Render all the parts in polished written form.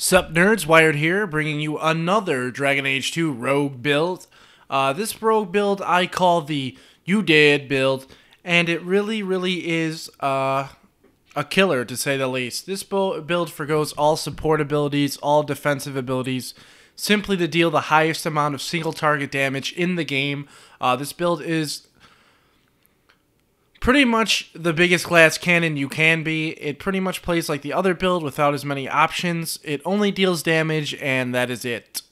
Sup nerds, Wired here, bringing you another Dragon Age 2 rogue build. This rogue build I call the You Dead build, and it really is a killer to say the least. This build forgoes all support abilities, all defensive abilities, simply to deal the highest amount of single target damage in the game. This build is pretty much the biggest glass cannon you can be. It pretty much plays like the other build without as many options. It only deals damage, and that is it.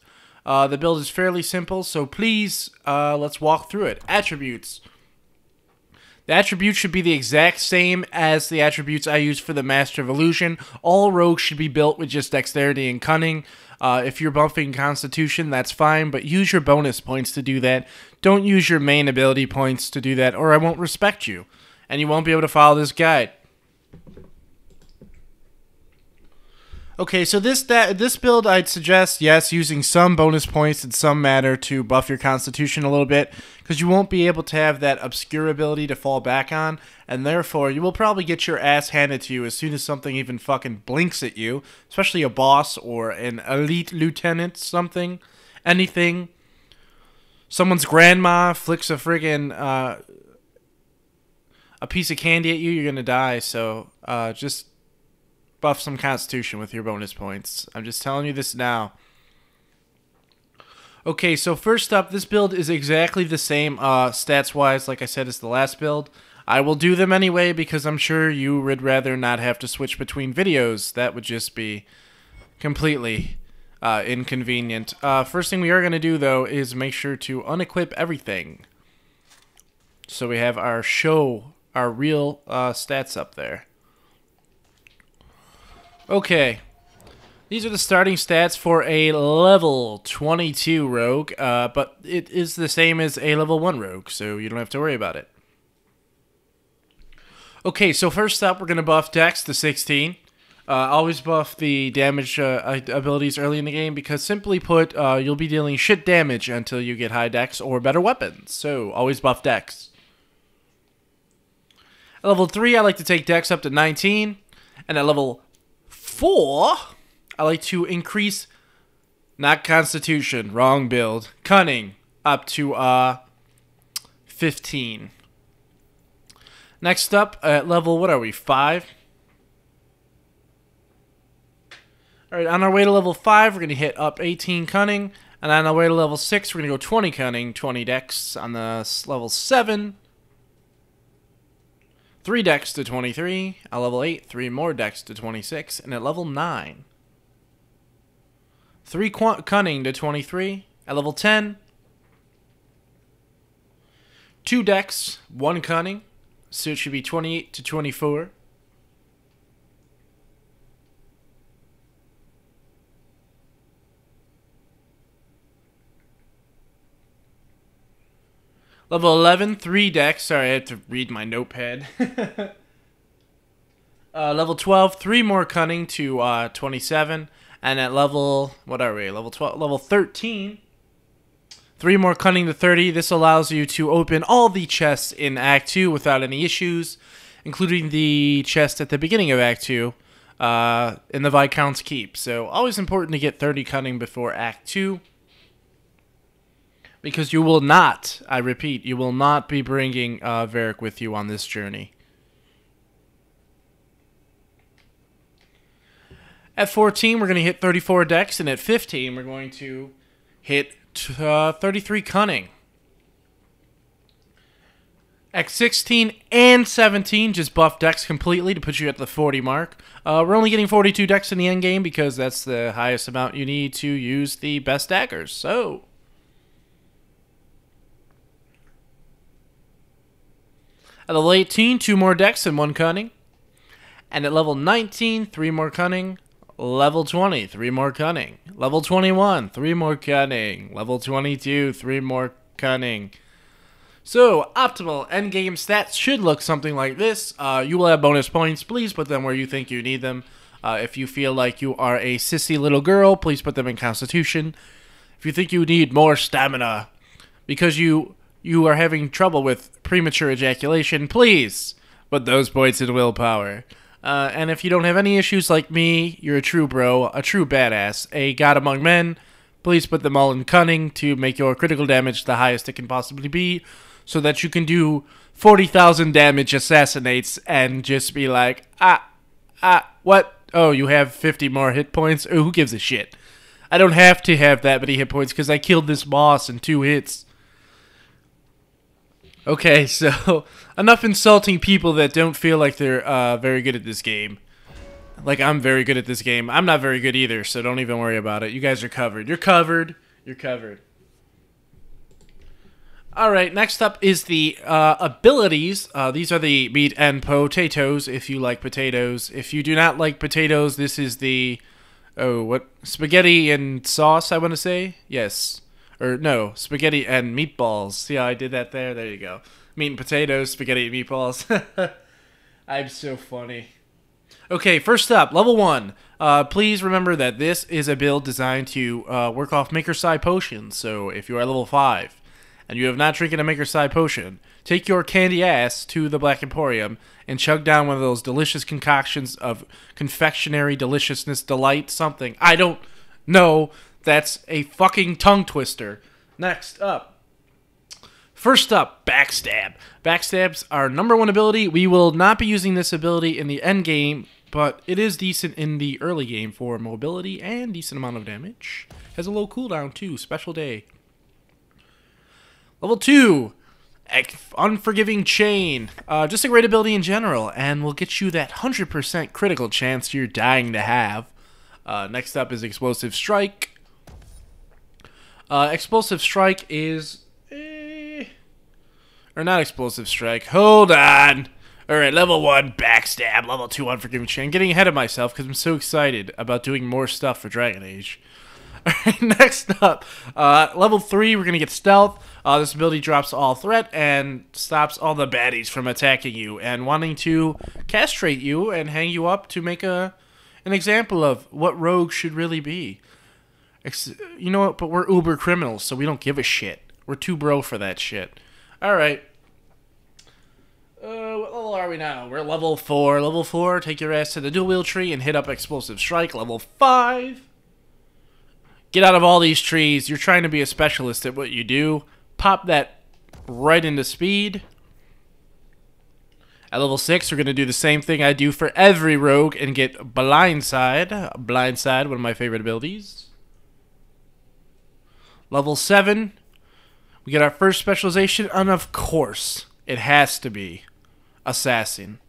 The build is fairly simple, so please, let's walk through it. Attributes. The attributes should be the exact same as the attributes I use for the Master of Illusion. All rogues should be built with just dexterity and cunning. If you're buffing Constitution, that's fine, but use your bonus points to do that. Don't use your main ability points to do that, or I won't respect you, and you won't be able to follow this guide. Okay, so this build, I'd suggest, yes, using some bonus points in some manner to buff your Constitution a little bit, because you won't be able to have that obscure ability to fall back on, and therefore you will probably get your ass handed to you as soon as something even fucking blinks at you, especially a boss or an elite lieutenant, anything. Someone's grandma flicks a friggin' a piece of candy at you, you're gonna die, so just buff some Constitution with your bonus points. I'm just telling you this now. Okay, so first up, this build is exactly the same stats-wise, like I said, as the last build. I will do them anyway because I'm sure you would rather not have to switch between videos. That would just be completely inconvenient. First thing we are going to do, though, is make sure to unequip everything. So we have our real stats up there. Okay, these are the starting stats for a level 22 rogue, but it is the same as a level 1 rogue, so you don't have to worry about it. Okay, so first up, we're going to buff Dex to 16. Always buff the damage abilities early in the game, because simply put, you'll be dealing shit damage until you get high Dex or better weapons, so always buff Dex. At level 3, I like to take Dex up to 19, and at level 4, I like to increase, not Constitution, wrong build, Cunning, up to 15. Next up, at level, what are we, 5? Alright, on our way to level 5, we're going to hit up 18 Cunning, and on our way to level 6, we're going to go 20 Cunning, 20 Dex. On the level 7, 3 Dex to 23, at level 8, 3 more Dex to 26, and at level 9, 3 Cunning to 23, at level 10, 2 Dex, 1 Cunning, so it should be 28 to 24. Level 11, 3 Dex. Sorry, I had to read my notepad. Level 12, 3 more Cunning to 27. And at level, what are we? Level 12, level 13, 3 more Cunning to 30. This allows you to open all the chests in Act 2 without any issues, including the chest at the beginning of Act 2 in the Viscount's Keep. So always important to get 30 Cunning before Act 2. Because you will not, I repeat, you will not be bringing Varric with you on this journey. At 14, we're going to hit 34 Dex, and at 15, we're going to hit 33 Cunning. At 16 and 17, just buff Dex completely to put you at the 40 mark. We're only getting 42 Dex in the endgame because that's the highest amount you need to use the best daggers. So at level 18, 2 more Dex and 1 Cunning. And at level 19, 3 more Cunning. Level 20, 3 more Cunning. Level 21, 3 more Cunning. Level 22, 3 more Cunning. So, optimal endgame stats should look something like this. You will have bonus points. Please put them where you think you need them. If you feel like you are a sissy little girl, please put them in Constitution. If you think you need more stamina because you are having trouble with premature ejaculation, please put those points in willpower. And if you don't have any issues like me, you're a true bro, a true badass, a god among men. Please put them all in cunning to make your critical damage the highest it can possibly be, so that you can do 40,000 damage assassinates and just be like, what? Oh, you have 50 more hit points? Oh, who gives a shit? I don't have to have that many hit points because I killed this boss in 2 hits. Okay, so enough insulting people that don't feel like they're very good at this game. Like, I'm very good at this game. I'm not very good either, so don't even worry about it. You guys are covered. You're covered. You're covered. Alright, next up is the abilities. These are the meat and potatoes, if you like potatoes. If you do not like potatoes, this is the... Oh, what? Spaghetti and sauce, I want to say? Yes. Or, no, spaghetti and meatballs. See how I did that there? There you go. Meat and potatoes, spaghetti and meatballs. I'm so funny. Okay, first up, level 1. Please remember that this is a build designed to work off Maker Psi potions. So if you are level 5 and you have not drinking a Maker Psi potion, take your candy ass to the Black Emporium and chug down one of those delicious concoctions of confectionery deliciousness delight something. I don't know. That's a fucking tongue twister. Next up. First up, Backstab. Backstab's our #1 ability. We will not be using this ability in the end game, but it is decent in the early game for mobility and decent amount of damage. Has a low cooldown too, special day. Level 2, Unforgiving Chain. Just a great ability in general, and will get you that 100% critical chance you're dying to have. Next up is Explosive Strike. Explosive Strike is... Or not Explosive Strike. Hold on. Alright, level 1, Backstab. Level 2, Unforgiving Chain. Getting ahead of myself because I'm so excited about doing more stuff for Dragon Age. Alright, next up. Level 3, we're going to get Stealth. This ability drops all threat and stops all the baddies from attacking you and wanting to castrate you and hang you up to make an example of what rogue should really be. You know what? But we're uber criminals, so we don't give a shit. We're too bro for that shit. Alright. What level are we now? We're level 4. Level 4, take your ass to the dual wheel tree and hit up Explosive Strike. Level 5. Get out of all these trees. You're trying to be a specialist at what you do. Pop that right into speed. At level 6, we're going to do the same thing I do for every rogue and get Blindside. Blindside, one of my favorite abilities. Level 7. We get our first specialization, and of course, it has to be Assassin.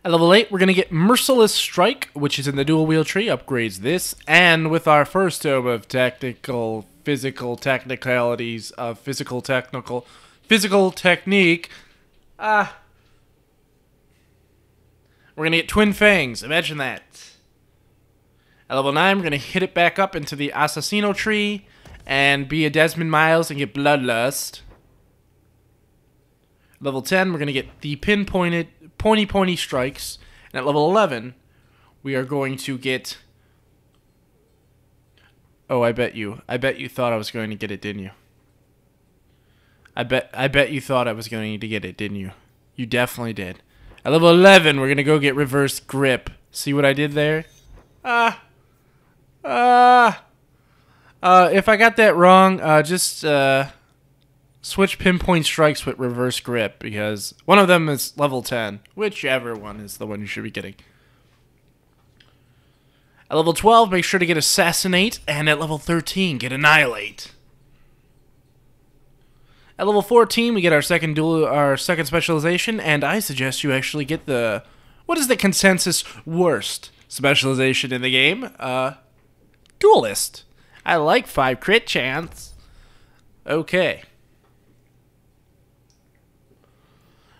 At level 8, we're going to get Merciless Strike, which is in the dual wheel tree, upgrades this, and with our first tome of physical technicalities of physical technique, we're going to get Twin Fangs, imagine that. At level 9, we're going to hit it back up into the Assassino tree and be a Desmond Miles and get Bloodlust. Level 10, we're going to get the pinpointed, pointy strikes. And at level 11, we are going to get... Oh, I bet you thought I was going to get it, didn't you? I bet you thought I was going to get it, didn't you? You definitely did. At level 11, we're going to go get Reverse Grip. See what I did there? If I got that wrong, just switch Pinpoint Strikes with Reverse Grip, because one of them is level 10. Whichever one is the one you should be getting. At level 12, make sure to get Assassinate, and at level 13, get Annihilate. At level 14, we get our second specialization, and I suggest you actually get the... What is the consensus worst specialization in the game? Duelist. I like 5 crit chance. Okay.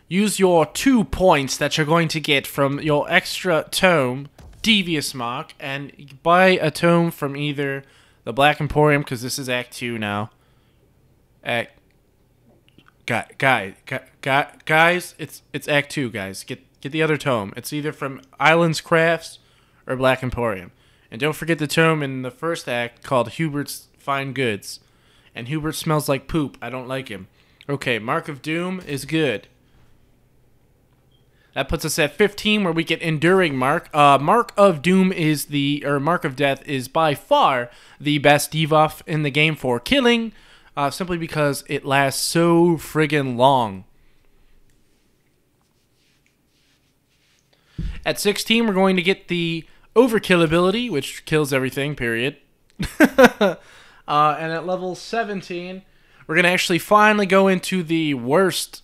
Use your 2 points that you're going to get from your extra tome, Devious Mark, and buy a tome from either the Black Emporium, because this is Act 2 now. Guys, it's Act 2, guys. Get the other tome. It's either from Islands Crafts or Black Emporium. And don't forget the tome in the first act called Hubert's Fine Goods. And Hubert smells like poop. I don't like him. Okay, Mark of Doom is good. That puts us at 15, where we get Enduring Mark. Mark of Doom Mark of Death is by far the best debuff in the game for killing, simply because it lasts so friggin' long. At 16, we're going to get the Overkill ability, which kills everything, period. And at level 17, we're going to actually finally go into the worst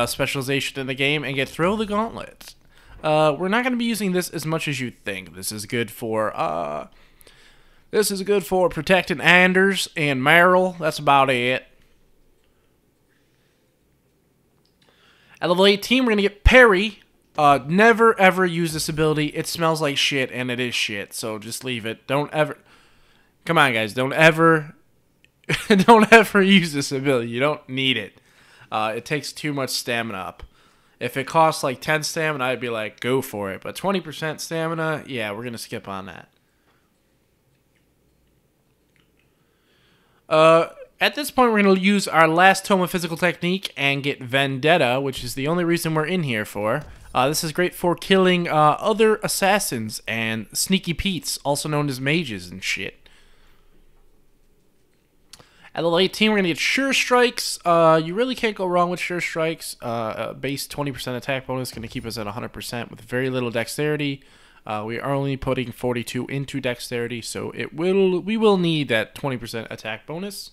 specialization in the game and get Throw the Gauntlet. We're not going to be using this as much as you'd think. This is good for protecting Anders and Meryl. That's about it. At level 18, we're going to get Parry. Never ever use this ability. It smells like shit, and it is shit. So just leave it. Don't ever. Come on, guys. Don't ever use this ability. You don't need it. It takes too much stamina up. If it costs like 10 stamina, I'd be like, go for it. But 20% stamina, yeah, we're gonna skip on that. At this point, we're gonna use our last Tome of Physical Technique and get Vendetta, which is the only reason we're in here for. This is great for killing other assassins and Sneaky Pete's, also known as mages and shit. At level 18, we're going to get Sure Strikes. You really can't go wrong with Sure Strikes. Base 20% attack bonus, going to keep us at 100% with very little dexterity. We are only putting 42 into dexterity, so we will need that 20% attack bonus.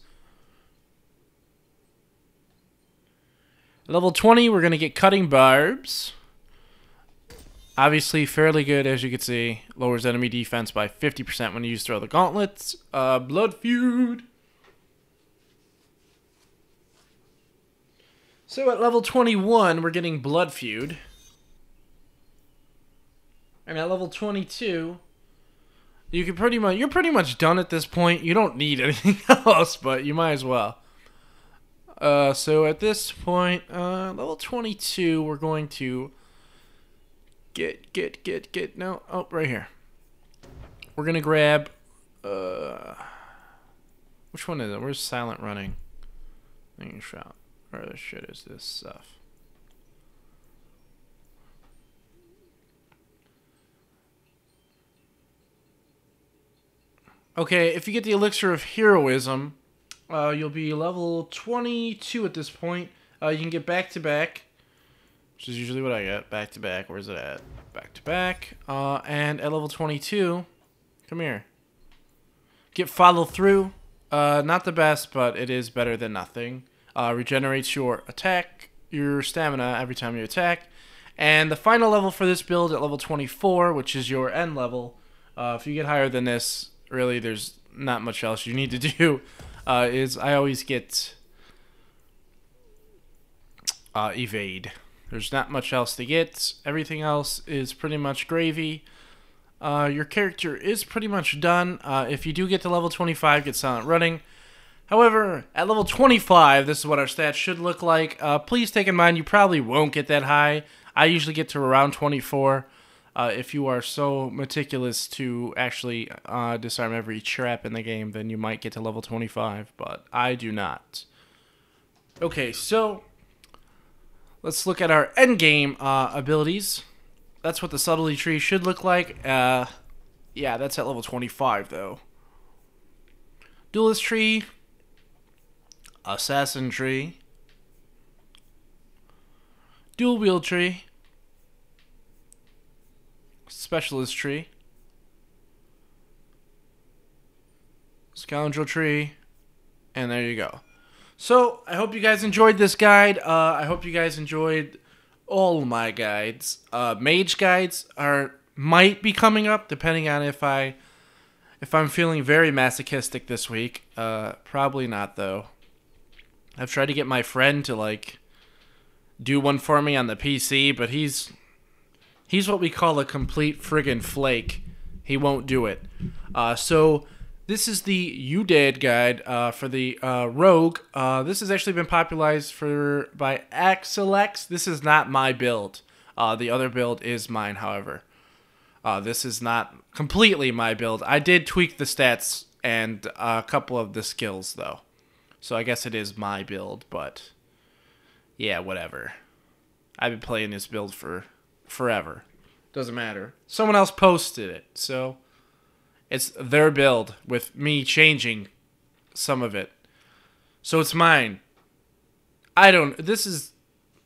At level 20, we're going to get Cutting Barbs. Obviously, fairly good, as you can see. Lowers enemy defense by 50% when you use Throw the Gauntlets. Blood Feud. So at level 21, we're getting Blood Feud. And at level 22, you're pretty much done at this point. You don't need anything else, but you might as well. So at this point, level 22, we're going to right here. We're gonna grab which one is it? Where's Silent Running? Shot. Where the shit is this stuff? Okay, if you get the Elixir of Heroism, you'll be level 22 at this point. You can get Back to Back, which is usually what I get. Back to Back. Where's it at? Back to Back. And at level 22, come here. Get Follow Through. Not the best, but it is better than nothing. Regenerates your attack, your stamina every time you attack. And the final level for this build at level 24, which is your end level. If you get higher than this, really there's not much else you need to do. Is I always get Evade. There's not much else to get. Everything else is pretty much gravy. Your character is pretty much done. If you do get to level 25, get Silent Running. However, at level 25, this is what our stats should look like. Please take in mind you probably won't get that high. I usually get to around 24. If you are so meticulous to actually disarm every trap in the game, then you might get to level 25, but I do not. Okay, so let's look at our endgame abilities. That's what the subtlety tree should look like. Yeah, that's at level 25, though. Duelist tree. Assassin tree. Dual wield tree. Specialist tree. Scoundrel tree. And there you go. So, I hope you guys enjoyed this guide. I hope you guys enjoyed all my guides. Mage guides might be coming up, depending on if I'm feeling very masochistic this week. Probably not, though. I've tried to get my friend to, like, do one for me on the PC, but he's what we call a complete friggin' flake. He won't do it. So this is the You Dead guide for the Rogue. This has actually been popularized by Arelex. This is not my build. The other build is mine, however. This is not completely my build. I did tweak the stats and a couple of the skills, though. So I guess it is my build, but yeah, whatever. I've been playing this build for forever. Doesn't matter. Someone else posted it, so it's their build with me changing some of it. So it's mine. This is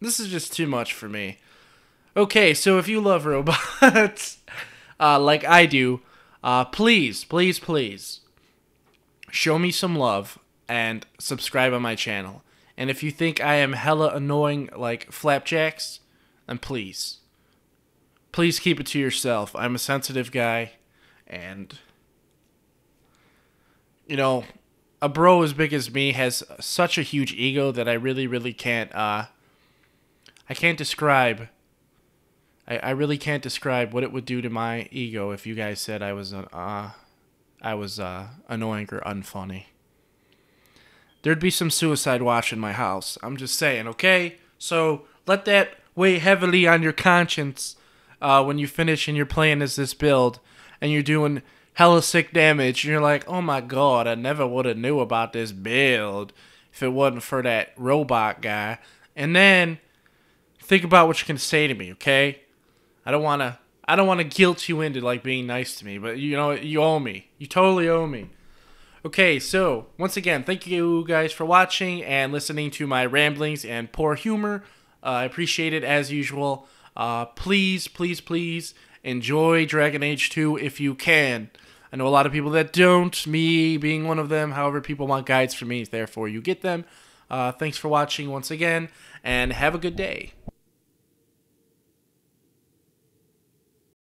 just too much for me. Okay, so if you love robots, like I do, please, please, please, show me some love and subscribe on my channel. And if you think I am hella annoying like Flapjacks, then please keep it to yourself. I'm a sensitive guy, and, you know, a bro as big as me has such a huge ego that I really can't, I can't describe. I really can't describe what it would do to my ego if you guys said I was annoying or unfunny. There'd be some suicide watch in my house. I'm just saying, okay? So let that weigh heavily on your conscience when you finish and you're playing as this build and you're doing hella sick damage. And you're like, oh my god, I never would have knew about this build if it wasn't for that robot guy. And then think about what you can say to me, okay? I don't wanna guilt you into like being nice to me, but you know you owe me. You totally owe me. Okay, so once again, thank you guys for watching and listening to my ramblings and poor humor. I appreciate it as usual. Please, please, please enjoy Dragon Age 2 if you can. I know a lot of people that don't, me being one of them. However, people want guides from me, therefore you get them. Thanks for watching once again, and have a good day.